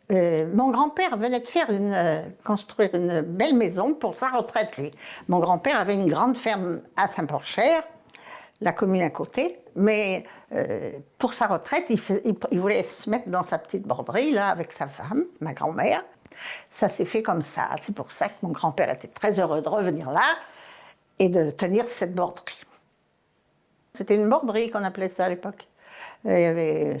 Mon grand-père venait de construire une belle maison pour sa retraite, lui. Mon grand-père avait une grande ferme à Saint-Porcher, la commune à côté, mais pour sa retraite, il voulait se mettre dans sa petite borderie, là, avec sa femme, ma grand-mère. Ça s'est fait comme ça. C'est pour ça que mon grand-père était très heureux de revenir là et de tenir cette borderie. C'était une borderie qu'on appelait ça à l'époque. Il y avait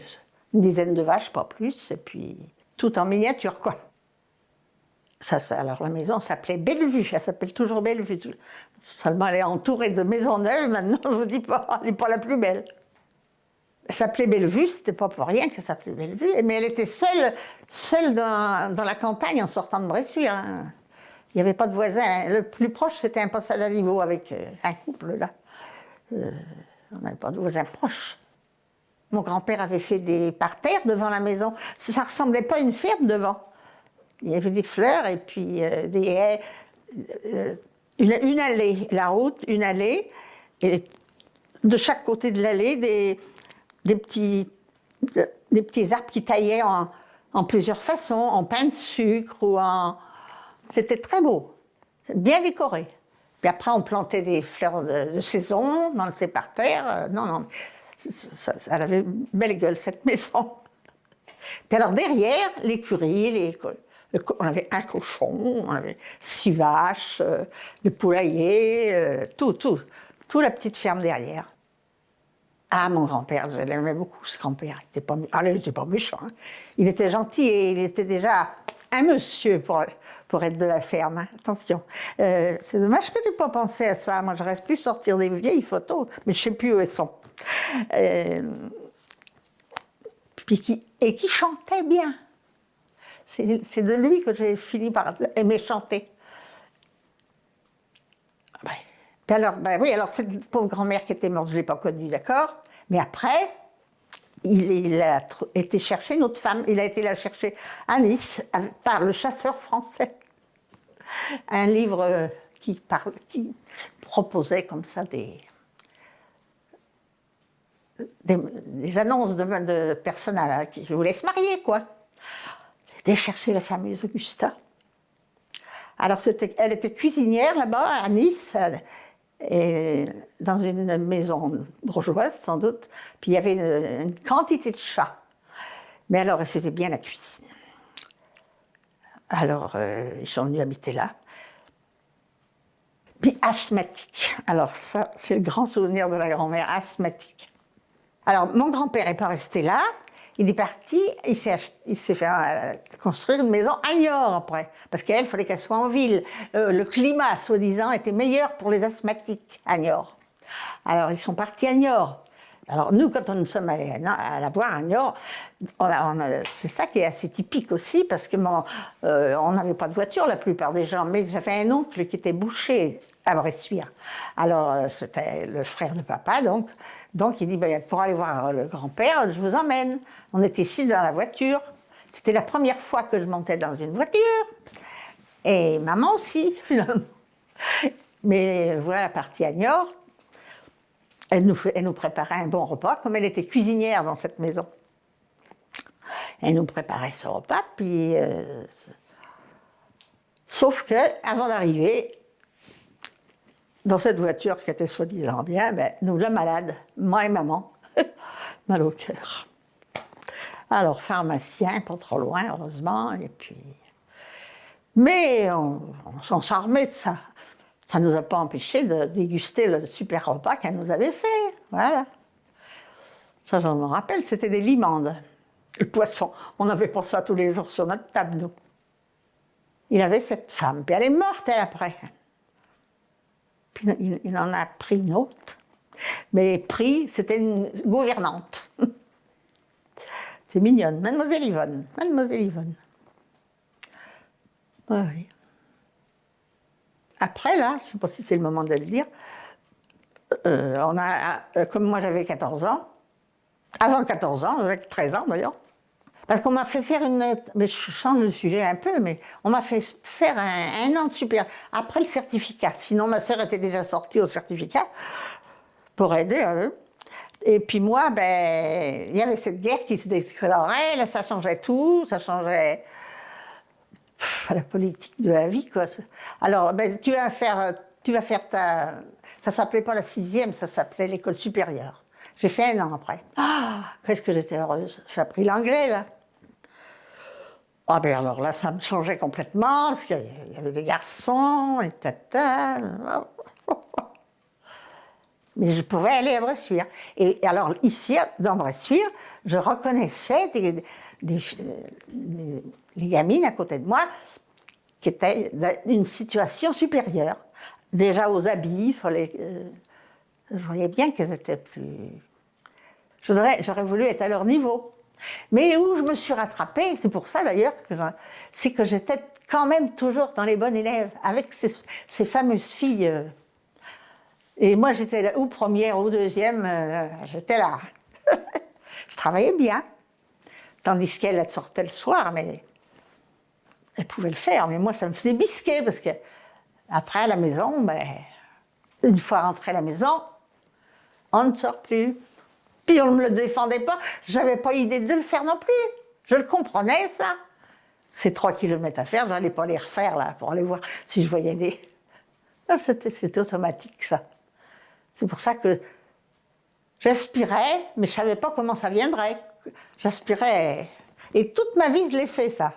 une dizaine de vaches, pas plus, et puis tout en miniature, quoi. Alors la maison s'appelait Bellevue, elle s'appelle toujours Bellevue. Seulement elle est entourée de maisons neuves, maintenant je vous dis pas, elle n'est pas la plus belle. Elle s'appelait Bellevue, c'était pas pour rien qu'elle s'appelait Bellevue, mais elle était seule dans la campagne en sortant de Bressuire. Hein. Il n'y avait pas de voisins. Le plus proche, c'était un passage à niveau avec un couple, là. On n'avait pas de voisins proches. Mon grand-père avait fait des parterres devant la maison. Ça ne ressemblait pas à une ferme devant. Il y avait des fleurs et puis des haies, une allée, la route, une allée, et de chaque côté de l'allée, des petits arbres qui taillaient en plusieurs façons, en pain de sucre ou en... C'était très beau, bien décoré. Puis après, on plantait des fleurs de saison dans ces parterres. Non, elle avait une belle gueule, cette maison. Puis alors derrière, l'écurie, on avait un cochon, on avait 6 vaches, le poulailler, tout la petite ferme derrière. Ah, mon grand-père, je l'aimais beaucoup, ce grand-père. Il n'était pas méchant. Hein. Il était gentil et il était déjà un monsieur pour être de la ferme. Hein. Attention. C'est dommage que tu n'aies pas pensé à ça. Moi, je reste plus sortir des vieilles photos, mais je ne sais plus où elles sont. Et qui chantait bien. C'est de lui que j'ai fini par aimer chanter. Puis alors, alors cette pauvre grand-mère qui était morte, je ne l'ai pas connue, d'accord. Mais après, il a été chercher une autre femme. Il a été la chercher à Nice par Le Chasseur français. Un livre qui proposait comme ça des annonces de personnes qui voulaient se marier, quoi. Il a été chercher la fameuse Augusta. Alors, elle était cuisinière là-bas, à Nice, et dans une maison bourgeoise, sans doute. Puis il y avait une quantité de chats. Mais alors, elle faisait bien la cuisine. Alors, ils sont venus habiter là. Puis asthmatique. Alors ça, c'est le grand souvenir de la grand-mère, asthmatique. Alors, mon grand-père n'est pas resté là. Il est parti, il s'est fait construire une maison à Niort après. Parce qu'elle, il fallait qu'elle soit en ville. Le climat, soi-disant, était meilleur pour les asthmatiques à Niort. Alors, ils sont partis à Niort. Alors, nous, quand nous sommes allés à la voir à Niort, c'est ça qui est assez typique aussi, parce que on n'avait pas de voiture, la plupart des gens, mais j'avais un oncle qui était boucher à Bressuire. Alors, c'était le frère de papa, donc il dit, pour aller voir le grand-père, je vous emmène. On était 6 dans la voiture. C'était la première fois que je montais dans une voiture. Et maman aussi, finalement. Mais voilà, partie à Niort. Elle nous préparait un bon repas, comme elle était cuisinière dans cette maison. Elle nous préparait ce repas, puis... sauf que, avant d'arriver, dans cette voiture qui était soi-disant bien, nous la malade, moi et maman, mal au cœur. Alors, pharmacien, pas trop loin, heureusement, et puis... Mais on s'en remet de ça. Ça ne nous a pas empêché de déguster le super repas qu'elle nous avait fait, voilà. Ça, j'en me rappelle, c'était des limandes, le poisson. On n'avait pas ça tous les jours sur notre table, nous. Il avait cette femme, puis elle est morte, elle, après. Puis il en a pris une autre. Mais c'était une gouvernante. C'est mignonne, Mademoiselle Yvonne. Mademoiselle Yvonne. Oui. Après, là, je ne sais pas si c'est le moment de le dire, comme moi j'avais 14 ans, avant 14 ans, j'avais 13 ans d'ailleurs, parce qu'on m'a fait faire mais je change de sujet un peu, mais on m'a fait faire un an de super, après le certificat. Sinon, ma sœur était déjà sortie au certificat pour aider à eux. Et puis moi, ben, il y avait cette guerre qui se déclarait, là, ça changeait tout, ça changeait la politique de la vie, quoi. Alors, ben, tu vas faire ta... Ça s'appelait pas la sixième, ça s'appelait l'école supérieure. J'ai fait 1 an après. Ah, qu'est-ce que j'étais heureuse. J'ai appris l'anglais, là. Ah ben alors là, ça me changeait complètement, parce qu'il y avait des garçons, et tata. Mais je pouvais aller à Bressuire. Et alors ici, dans Bressuire, je reconnaissais les gamines à côté de moi qui étaient dans une situation supérieure. Déjà aux habits, je voyais bien qu'elles étaient plus... J'aurais voulu être à leur niveau. Mais où je me suis rattrapée, c'est pour ça d'ailleurs, c'est que j'étais quand même toujours dans les bonnes élèves, avec ces fameuses filles. Et moi, j'étais là, ou première ou deuxième, j'étais là. Je travaillais bien. Tandis qu'elle, elle sortait le soir, mais elle pouvait le faire. Mais moi, ça me faisait bisquer, parce que après, à la maison, ben, une fois rentrée à la maison, on ne sort plus. Puis on ne me le défendait pas. Je n'avais pas idée de le faire non plus. Je le comprenais, ça. Ces 3 kilomètres à faire, je n'allais pas les refaire, là, pour aller voir si je voyais des... C'était automatique, ça. C'est pour ça que j'aspirais, mais je ne savais pas comment ça viendrait. J'aspirais. Et toute ma vie, je l'ai fait, ça.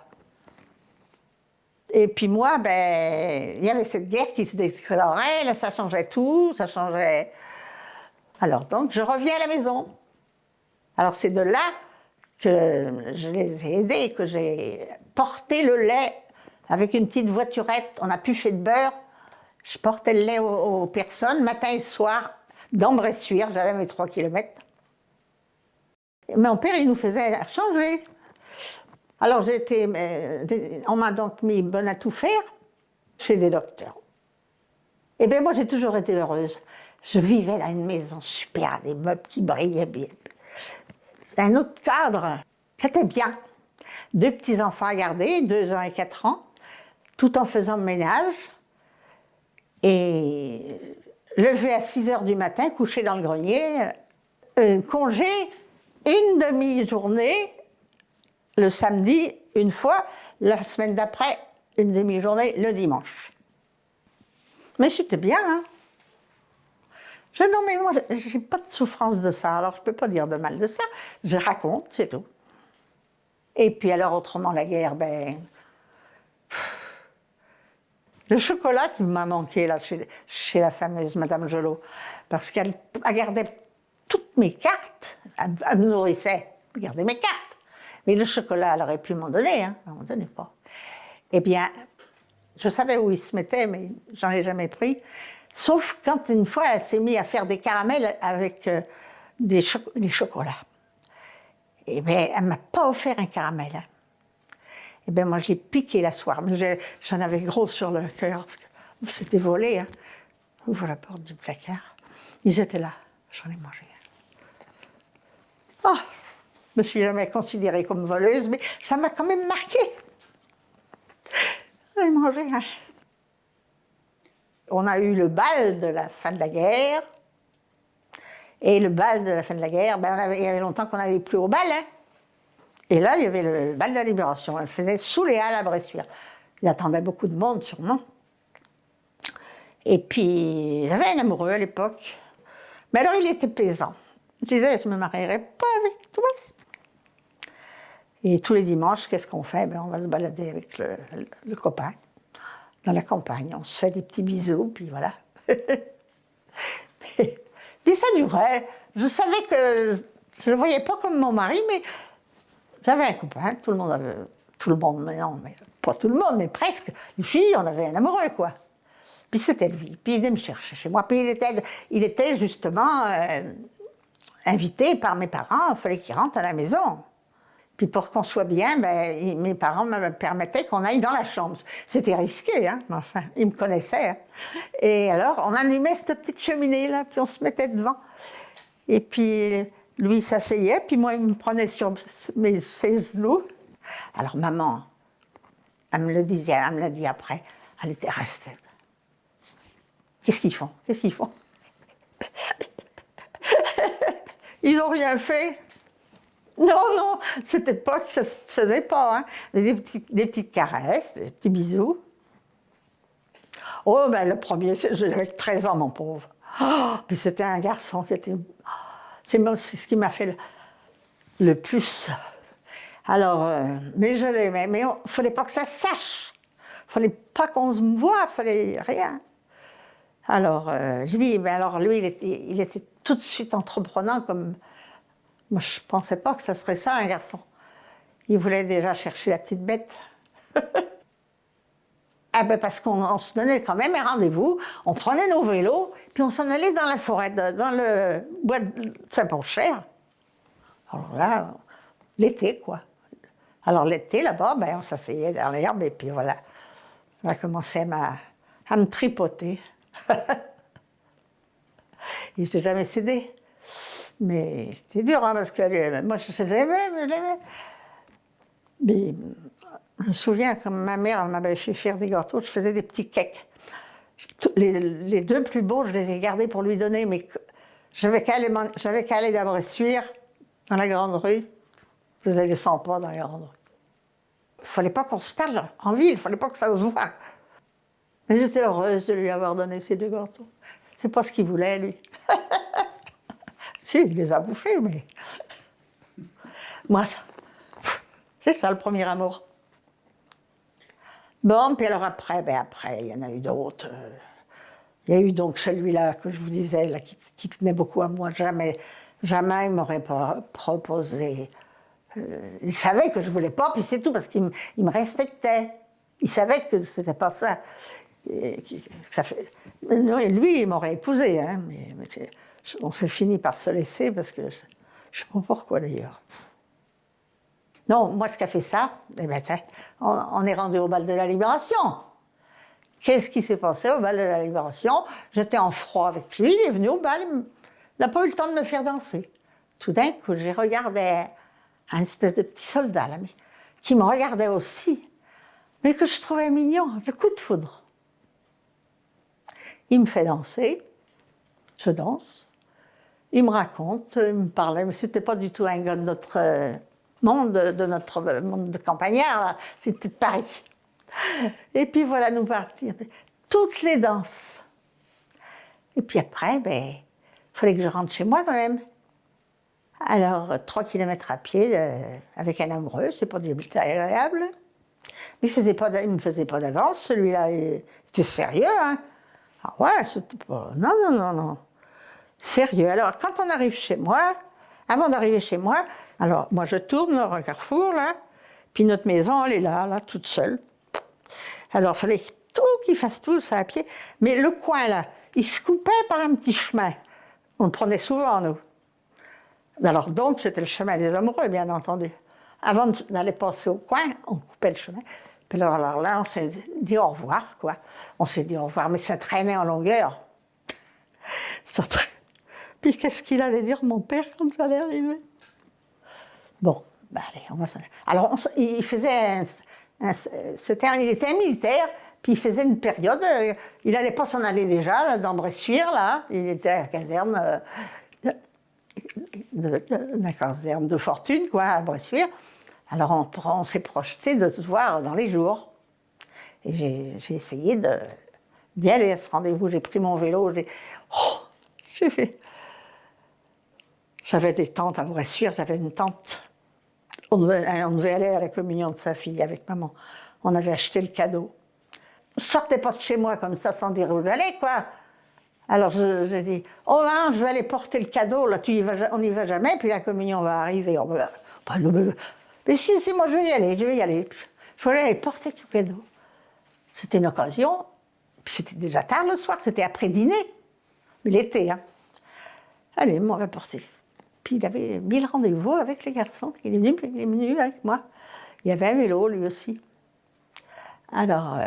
Et puis moi, ben, il y avait cette guerre qui se déclarait, là, ça changeait tout, ça changeait... Alors donc, je reviens à la maison. Alors c'est de là que je les ai aidés, que j'ai porté le lait avec une petite voiturette. On n'a plus fait de beurre. Je portais le lait aux personnes, matin et soir, dans Bressuire, j'avais mes 3 kilomètres. Mon père, il nous faisait changer. Alors on m'a donc mis bonne à tout faire chez des docteurs. Et bien moi, j'ai toujours été heureuse. Je vivais dans une maison super, des meubles qui brillaient bien. C'est un autre cadre. C'était bien. 2 petits-enfants à garder, 2 ans et 4 ans, tout en faisant le ménage. Et lever à 6 heures du matin, coucher dans le grenier, congé, une demi-journée, le samedi, une fois, la semaine d'après, une demi-journée, le dimanche. Mais j'étais bien, hein. Non, mais moi, j'ai pas de souffrance de ça, alors je peux pas dire de mal de ça. Je raconte, c'est tout. Et puis alors, autrement, la guerre, ben... Le chocolat qui m'a manqué, là, chez la fameuse Madame Gelot, parce qu'elle gardait toutes mes cartes, elle me nourrissait, elle gardait mes cartes. Mais le chocolat, elle aurait pu m'en donner, hein, elle m'en donnait pas. Eh bien, je savais où il se mettait, mais j'en ai jamais pris. Sauf quand une fois, elle s'est mise à faire des caramels avec des chocolats. Eh bien, elle ne m'a pas offert un caramel. Hein. Eh bien, moi, je l'ai piqué la soirée. Mais j'en avais gros sur le cœur. C'était volé. Hein. Ouvre la porte du placard. Ils étaient là. J'en ai mangé. Oh, je me suis jamais considérée comme voleuse, mais ça m'a quand même marqué. J'en ai mangé. Hein. On a eu le bal de la fin de la guerre. Et le bal de la fin de la guerre, ben il y avait longtemps qu'on n'allait plus au bal. Hein. Et là, il y avait le bal de la Libération. Elle le faisait sous les Halles à Bressuire. Il attendait beaucoup de monde, sûrement. Et puis, j'avais un amoureux à l'époque. Mais alors, il était plaisant. Je disais, je ne me marierai pas avec toi. Et tous les dimanches, qu'est-ce qu'on fait? Ben, on va se balader avec le copain. Dans la campagne, on se fait des petits bisous, puis voilà. Puis ça durait. Je savais que je ne le voyais pas comme mon mari, mais j'avais un copain, tout le monde, mais non, mais pas tout le monde, mais presque. Les filles, on avait un amoureux, quoi. Puis c'était lui. Puis il venait me chercher chez moi. Puis il était justement invité par mes parents. Il fallait qu'il rentre à la maison. Puis pour qu'on soit bien, ben, mes parents me permettaient qu'on aille dans la chambre. C'était risqué, hein, mais enfin, ils me connaissaient. Hein. Et alors, on allumait cette petite cheminée, là, puis on se mettait devant. Et puis, lui s'asseyait, puis moi, il me prenait sur ses genoux. Alors, maman, elle me le disait, elle me l'a dit après, elle était restée. Qu'est-ce qu'ils font? Qu'est-ce qu'ils font? Ils n'ont rien fait. Non, non, cette époque, ça ne se faisait pas. Hein. Des petites caresses, des petits bisous. Oh, ben le premier, j'avais 13 ans, mon pauvre. Oh, puis c'était un garçon qui était... C'est ce qui m'a fait le plus. Alors, mais je l'aimais. Mais il ne fallait pas que ça se sache. Il ne fallait pas qu'on se voie, il ne fallait rien. Alors, lui, il était tout de suite entreprenant comme... Moi, je ne pensais pas que ça serait ça, un garçon. Il voulait déjà chercher la petite bête. Ah ben parce qu'on se donnait quand même un rendez-vous, on prenait nos vélos, puis on s'en allait dans la forêt, dans le bois de Saint-Poncher. Alors là, l'été, quoi. Alors l'été, là-bas, ben, on s'asseyait dans l'herbe, et puis voilà. On a commencé à me tripoter. Et je n'ai jamais cédé. Mais c'était dur, hein, parce que moi, je l'aimais. Mais je me souviens, quand ma mère m'avait fait faire des gâteaux, je faisais des petits cakes. Les deux plus beaux, je les ai gardés pour lui donner, mais j'avais qu'à aller d'Abressuire, dans la grande rue. Je faisais les 100 pas dans la grande rue. Il ne fallait pas qu'on se parle en ville, il ne fallait pas que ça se voie. Mais j'étais heureuse de lui avoir donné ces deux gâteaux. C'est pas ce qu'il voulait, lui. Si, il les a bouffés, mais... Moi, c'est ça le premier amour. Bon, puis alors après, il y en a eu d'autres. Il y a eu donc celui-là que je vous disais, là, qui tenait beaucoup à moi. Jamais il ne m'aurait pas proposé. Il savait que je ne voulais pas, puis c'est tout, parce qu'il me respectait. Il savait que c'était pas ça. Lui, il m'aurait épousée, hein, mais on s'est fini par se laisser, parce que je ne sais pas pourquoi d'ailleurs. Non, moi, ce qui a fait ça, eh ben, on est rendu au bal de la Libération. Qu'est-ce qui s'est passé au bal de la Libération? J'étais en froid avec lui, il est venu au bal, il n'a pas eu le temps de me faire danser. Tout d'un coup, j'ai regardé un espèce de petit soldat, là, qui me regardait aussi, mais que je trouvais mignon, le coup de foudre. Il me fait danser, je danse, il me raconte, il me parlait, mais c'était pas du tout un gars de notre monde de campagnard, c'était de Paris. Et puis voilà, nous partir. Toutes les danses. Et puis après, il fallait que je rentre chez moi quand même. Alors, 3 kilomètres à pied avec un amoureux, c'est pas agréable. Mais il ne me faisait pas d'avance, celui-là, il était sérieux. Hein. Ah ouais, c'était pas... Non. Sérieux. Alors, quand on arrive chez moi, avant d'arriver chez moi, alors moi je tourne au carrefour, là, puis notre maison, elle est là, toute seule. Alors, il fallait qu'il fasse tout ça à pied. Mais le coin, là, il se coupait par un petit chemin. On le prenait souvent, nous. Alors, donc, c'était le chemin des amoureux, bien entendu. Avant d'aller passer au coin, on coupait le chemin. Puis alors là, on s'est dit au revoir, quoi. On s'est dit au revoir, mais ça traînait en longueur. Puis qu'est-ce qu'il allait dire, mon père, quand ça allait arriver? Bon, allez, on va s'en aller. Alors, il faisait il était un militaire, puis il faisait une période, il n'allait pas s'en aller déjà, dans Bressuire, là, il était à la caserne, la caserne de fortune, quoi, à Bressuire. Alors on s'est projeté de se voir dans les jours. Et j'ai essayé d'y aller à ce rendez-vous, j'ai pris mon vélo, j'ai fait... J'avais des tantes à Bressuire, j'avais une tante. On devait aller à la communion de sa fille avec maman. On avait acheté le cadeau. Je ne sortais pas de chez moi comme ça sans dire où j'allais, quoi. Alors j'ai dit, oh hein, je vais aller porter le cadeau, là on n'y va jamais, puis la communion va arriver. Mais si, moi je vais y aller. Je vais aller porter le cadeau. C'était une occasion, puis c'était déjà tard le soir, c'était après dîner, mais l'été. Hein. Allez, on va porter. Puis il avait mis le rendez-vous avec les garçons, il est venu avec moi. Il y avait un vélo, lui aussi. Alors,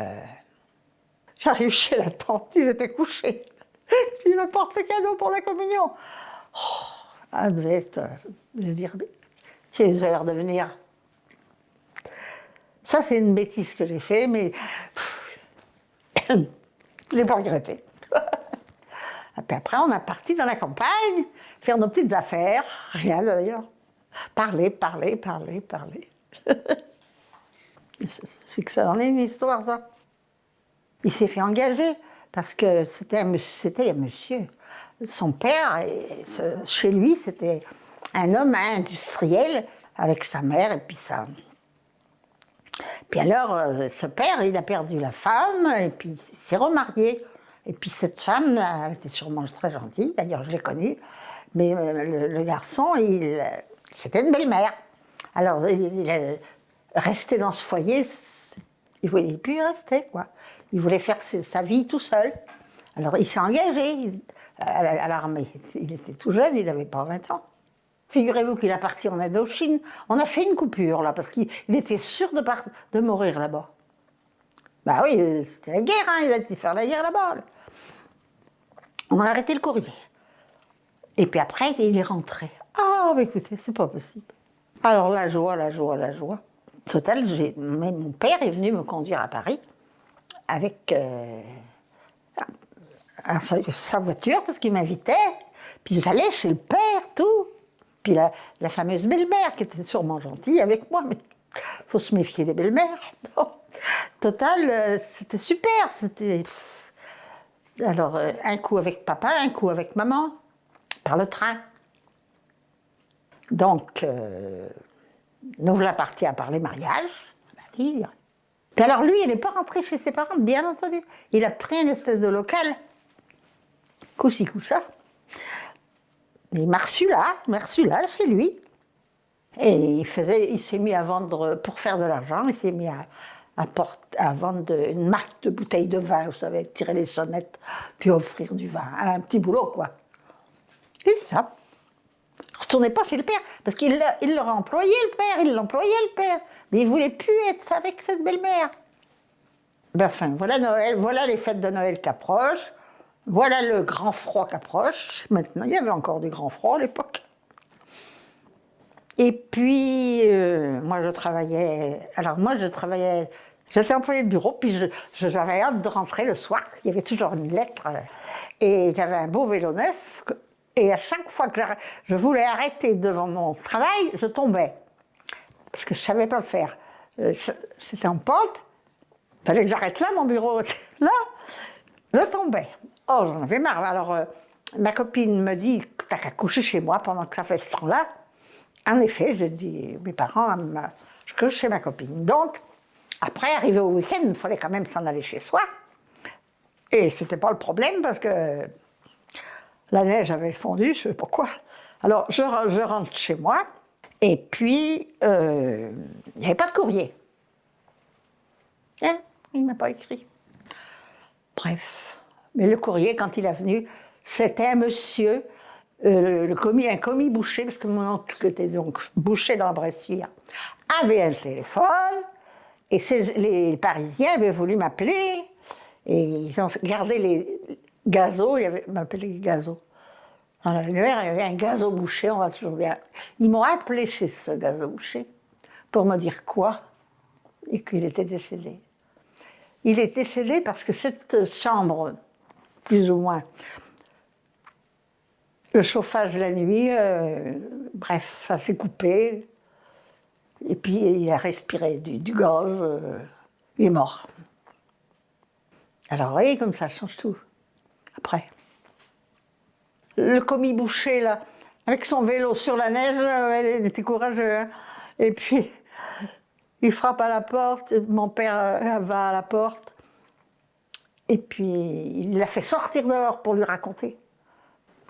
j'arrive chez la tante, ils étaient couchés. Puis il apporte le cadeau pour la communion. Elle devait se dire, tu es heure de venir. Ça, c'est une bêtise que j'ai fait, mais je n'ai pas regretté. puis après, on est parti dans la campagne, faire nos petites affaires, rien d'ailleurs. Parler. C'est que ça en est une histoire, ça. Il s'est fait engager, parce que c'était un monsieur. Son père, chez lui, c'était un homme industriel, avec sa mère et puis ça. Puis alors, ce père, il a perdu la femme, et puis il s'est remarié. Et puis cette femme, elle était sûrement très gentille, d'ailleurs je l'ai connue, mais le garçon, c'était une belle-mère. Alors, il est resté dans ce foyer, il ne voulait plus y rester, quoi. Il voulait faire sa vie tout seul. Alors, il s'est engagé à l'armée. Il était tout jeune, il n'avait pas 20 ans. Figurez-vous qu'il est parti en Indochine. On a fait une coupure, là, parce qu'il était sûr de mourir là-bas. Ben oui, c'était la guerre, hein, il a été faire la guerre là-bas. Là. On a arrêté le courrier. Et puis après, il est rentré. Ah, mais écoutez, c'est pas possible. Alors, la joie. Total, mon père est venu me conduire à Paris avec sa voiture, parce qu'il m'invitait. Puis j'allais chez le père, tout. Puis la fameuse belle-mère, qui était sûrement gentille avec moi, mais il faut se méfier des belles-mères. Bon. Total, c'était super. Alors, un coup avec papa, un coup avec maman, par le train. Donc, nous voilà partis à parler mariage. Puis alors lui, il n'est pas rentré chez ses parents, bien entendu. Il a pris une espèce de local, coup-ci, coup-ça. Il m'a reçu là, chez lui. Et il s'est mis à vendre, pour faire de l'argent, il s'est mis à vendre une marque de bouteilles de vin, vous savez, tirer les sonnettes, puis offrir du vin. Un petit boulot, quoi. Et ça. Il ne retournait pas chez le père, parce qu'il l'aurait employé, le père, il l'employait, le père. Mais il ne voulait plus être avec cette belle-mère. Ben, enfin, voilà Noël, voilà les fêtes de Noël qui approchent. Voilà le grand froid qui approche. Maintenant, il y avait encore du grand froid à l'époque. Et puis, moi, je travaillais. J'étais employée de bureau, puis j'avais hâte de rentrer le soir. Il y avait toujours une lettre. Et j'avais un beau vélo neuf. Et à chaque fois que je voulais arrêter devant mon travail, je tombais. Parce que je ne savais pas le faire. C'était en pente. Il fallait que j'arrête là, mon bureau. Là, je tombais. Oh, j'en avais marre. Alors, ma copine me dit, t'as qu'à coucher chez moi pendant que ça fait ce temps-là. En effet, j'ai dit, mes parents, je couche chez ma copine. Donc, après, arrivé au week-end, il fallait quand même s'en aller chez soi. Et c'était pas le problème parce que la neige avait fondu, je sais pas quoi. Alors, je rentre chez moi, et puis, il n'y avait pas de courrier. Hein, il ne m'a pas écrit. Bref. Mais le courrier, quand il est venu, c'était un monsieur, un commis boucher, parce que mon oncle était donc boucher dans la Bressuire, avait un téléphone, et les Parisiens avaient voulu m'appeler, et ils ont gardé les gazos, ils m'appelaient les gazos. Dans l'annuaire, il y avait un gazo boucher, on va toujours bien. Ils m'ont appelé chez ce gazo boucher pour me dire quoi, et qu'il était décédé. Il est décédé parce que cette chambre, plus ou moins, le chauffage la nuit, bref, ça s'est coupé. Et puis il a respiré du gaz, il est mort. Alors vous voyez, comme ça change tout. Après. Le commis boucher, là, avec son vélo sur la neige, il était courageux. Hein. Et puis, il frappe à la porte, mon père va à la porte. Et puis, il l'a fait sortir dehors pour lui raconter.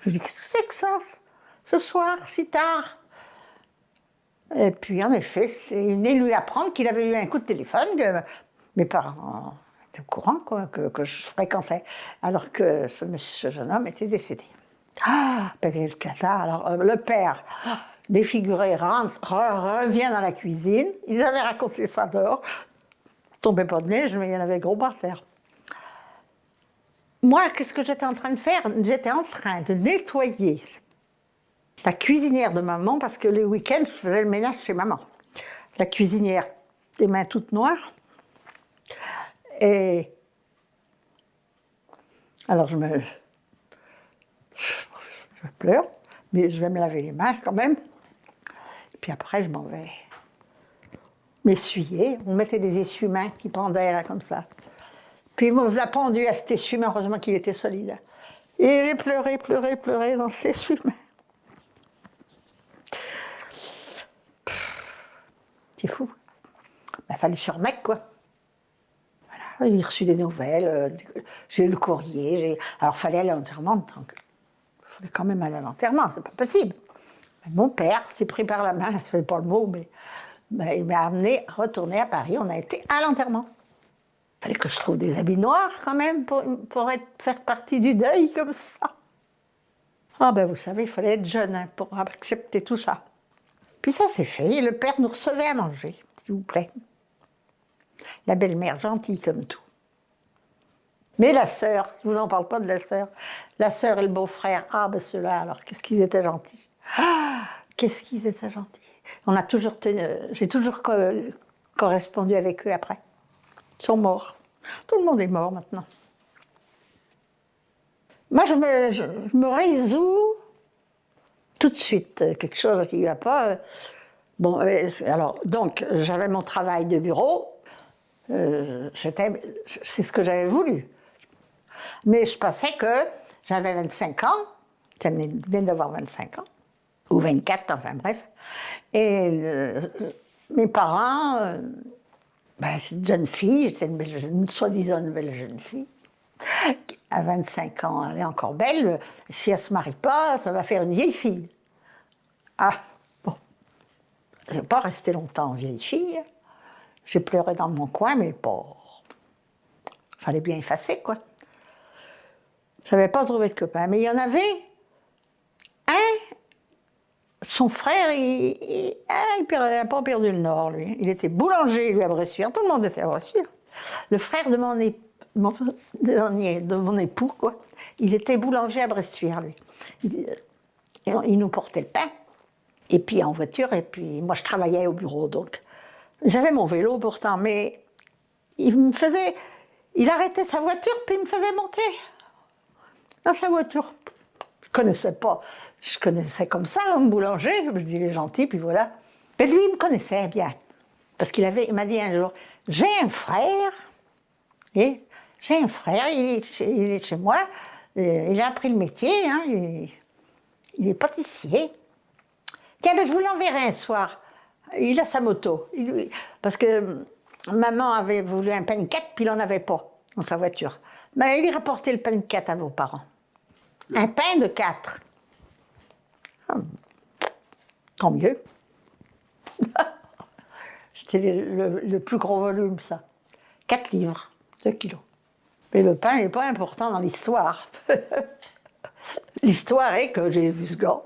Je dis, qu'est-ce que c'est que ça, ce soir, si tard? Et puis, en effet, il venait lui apprendre qu'il avait eu un coup de téléphone, que mes parents étaient au courant, quoi, que je fréquentais, alors que ce jeune homme était décédé. Ah, pété le cata. Alors, le père, défiguré, revient dans la cuisine. Ils avaient raconté ça dehors. Tombait pas de neige, mais il y en avait gros par terre. Moi, qu'est-ce que j'étais en train de faire? J'étais en train de nettoyer la cuisinière de maman, parce que les week-ends, je faisais le ménage chez maman. La cuisinière, des mains toutes noires. Et alors, Je pleure, mais je vais me laver les mains quand même. Et puis après, je m'en vais m'essuyer. On mettait des essuie-mains qui pendaient là comme ça. Puis on l'a pendu à cet essuie-main, heureusement qu'il était solide. Et j'ai pleuré, pleuré, pleuré dans cet essuie-main. C'est fou. Il a fallu se remettre, quoi. Voilà, j'ai reçu des nouvelles, j'ai eu le courrier. Alors, il fallait aller à l'enterrement. Il fallait quand même aller à l'enterrement, c'est pas possible. Mais mon père s'est pris par la main, je ne sais pas le mot, mais il m'a amené à retourner à Paris. On a été à l'enterrement. Il fallait que je trouve des habits noirs, quand même, pour faire partie du deuil, comme ça. Ah ben, vous savez, il fallait être jeune hein, pour accepter tout ça. Puis ça s'est fait, et le père nous recevait à manger, s'il vous plaît. La belle-mère, gentille comme tout. Mais la sœur, je ne vous en parle pas de la sœur et le beau-frère, ah ben ceux-là, alors, qu'est-ce qu'ils étaient gentils. Ah, qu'est-ce qu'ils étaient gentils. J'ai toujours correspondu avec eux après. Ils sont morts. Tout le monde est mort maintenant. Moi, je me résous tout de suite. Quelque chose qui ne va pas. Bon, alors, donc, j'avais mon travail de bureau. C'est ce que j'avais voulu. Mais je pensais que j'avais 25 ans. Ça venait d'avoir 25 ans. Ou 24, enfin bref. Et mes parents, c'est une jeune fille, j'étais une soi-disant belle jeune fille. À 25 ans, elle est encore belle. Si elle ne se marie pas, ça va faire une vieille fille. Ah, bon. Je n'ai pas resté longtemps vieille fille. J'ai pleuré dans mon coin, mais pas. Il fallait bien effacer, quoi. Je n'avais pas trouvé de copain. Mais il y en avait un, son frère, il n'a pas perdu le nord, lui. Il était boulanger, lui, à Bressuire. Tout le monde était à Bressuire. Le frère de mon époux, quoi, il était boulanger à Bressuire, lui. Il nous portait le pain, et puis en voiture, et puis moi je travaillais au bureau, donc j'avais mon vélo pourtant, mais il arrêtait sa voiture, puis il me faisait monter dans sa voiture. Je connaissais comme ça un boulanger, je dis il est gentil, puis voilà. Mais lui, il me connaissait bien, parce il m'a dit un jour, j'ai un frère, il est chez moi, il a appris le métier, hein, il est pâtissier. Tiens, ben, je vous l'enverrai un soir. Il a sa moto. Parce que maman avait voulu un pain 4, puis il n'en avait pas dans sa voiture. Mais il rapportait le pain 4 à vos parents. Un pain de 4. Tant mieux. C'était le plus gros volume, ça. 4 livres, 2 kilos. Mais le pain n'est pas important dans l'histoire. L'histoire est que j'ai vu ce gars,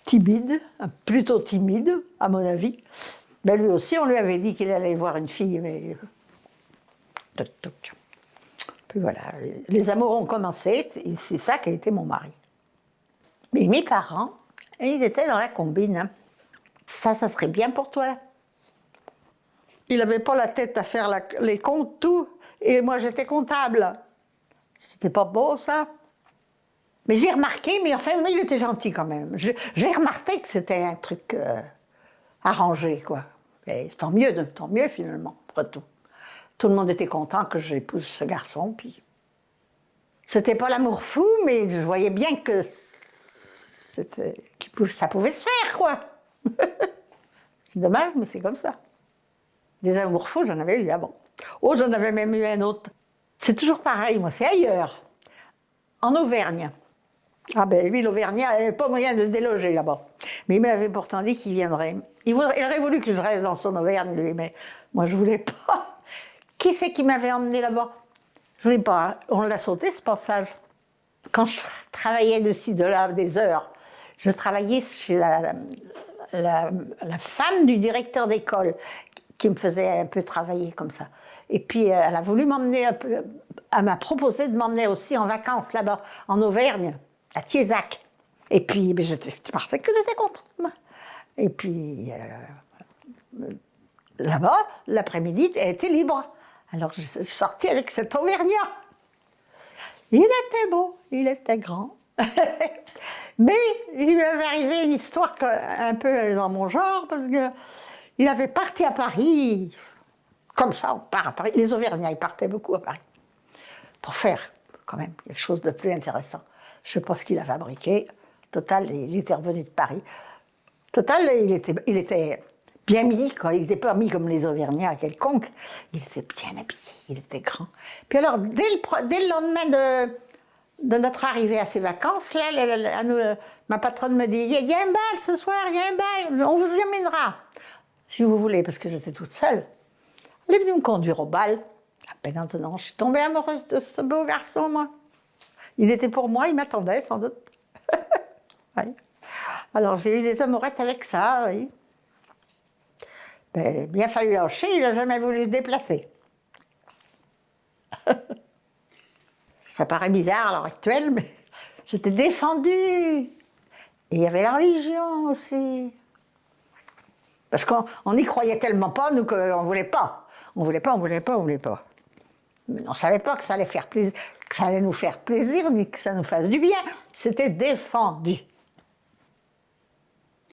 timide, plutôt timide, à mon avis. Mais lui aussi, on lui avait dit qu'il allait voir une fille, mais. Puis voilà, les amours ont commencé, et c'est ça qui a été mon mari. Mais mes parents, ils étaient dans la combine. Hein. Ça serait bien pour toi. Il n'avait pas la tête à faire les comptes, tout, et moi j'étais comptable. C'était pas beau, ça. Mais j'ai remarqué, mais enfin, il était gentil quand même. J'ai remarqué que c'était un truc arrangé, quoi. Et tant mieux finalement, après tout. Tout le monde était content que j'épouse ce garçon, puis. C'était pas l'amour fou, mais je voyais bien que ça pouvait se faire, quoi. C'est dommage, mais c'est comme ça. Des amours fous, j'en avais eu avant. Oh, j'en avais même eu un autre. C'est toujours pareil, moi, c'est ailleurs. En Auvergne. Ah ben lui, l'Auvergnat, il n'avait pas moyen de déloger là-bas. Mais il m'avait pourtant dit qu'il viendrait. Il aurait voulu que je reste dans son Auvergne, lui, mais moi, je ne voulais pas. Qui c'est qui m'avait emmené là-bas? Je ne voulais pas. On l'a sauté, ce passage. Quand je travaillais de ci, de là, des heures, je travaillais chez la femme du directeur d'école qui me faisait un peu travailler comme ça. Et puis, elle a voulu m'emmener un peu. Elle m'a proposé de m'emmener aussi en vacances là-bas, en Auvergne, à Thiézac. Et puis, j'étais parfait que j'étais contente, moi. Et puis, là-bas, l'après-midi, elle était libre. Alors, je suis sortie avec cet Auvergnat. Il était beau, il était grand. Mais il lui avait arrivé une histoire un peu dans mon genre, parce qu'il avait parti à Paris, comme ça, on part à Paris. Les Auvergnats, ils partaient beaucoup à Paris, pour faire quand même quelque chose de plus intéressant. Je ne sais pas ce qu'il a fabriqué. Total, il était revenu de Paris. Total, il était bien mis, quoi. Il n'était pas mis comme les Auvergnats quelconques. Il était bien habillé, il était grand. Puis alors, dès le lendemain de notre arrivée à ces vacances, là, ma patronne me dit, il y a un bal ce soir, il y a un bal, on vous y emmènera, si vous voulez, parce que j'étais toute seule. Elle est venue me conduire au bal. À peine maintenant, je suis tombée amoureuse de ce beau garçon, moi. Il était pour moi, il m'attendait sans doute. Oui. Alors j'ai eu des amourettes avec ça, oui. Ben, bien fallu lâcher, il n'a jamais voulu se déplacer. Ça paraît bizarre à l'heure actuelle, mais j'étais défendue. Et il y avait la religion aussi. Parce qu'on n'y croyait tellement pas, nous, qu'on ne voulait pas. On ne voulait pas, on ne voulait pas, on ne voulait pas. Mais on ne savait pas que ça allait faire plaisir, que ça allait nous faire plaisir, ni que ça nous fasse du bien. C'était défendu.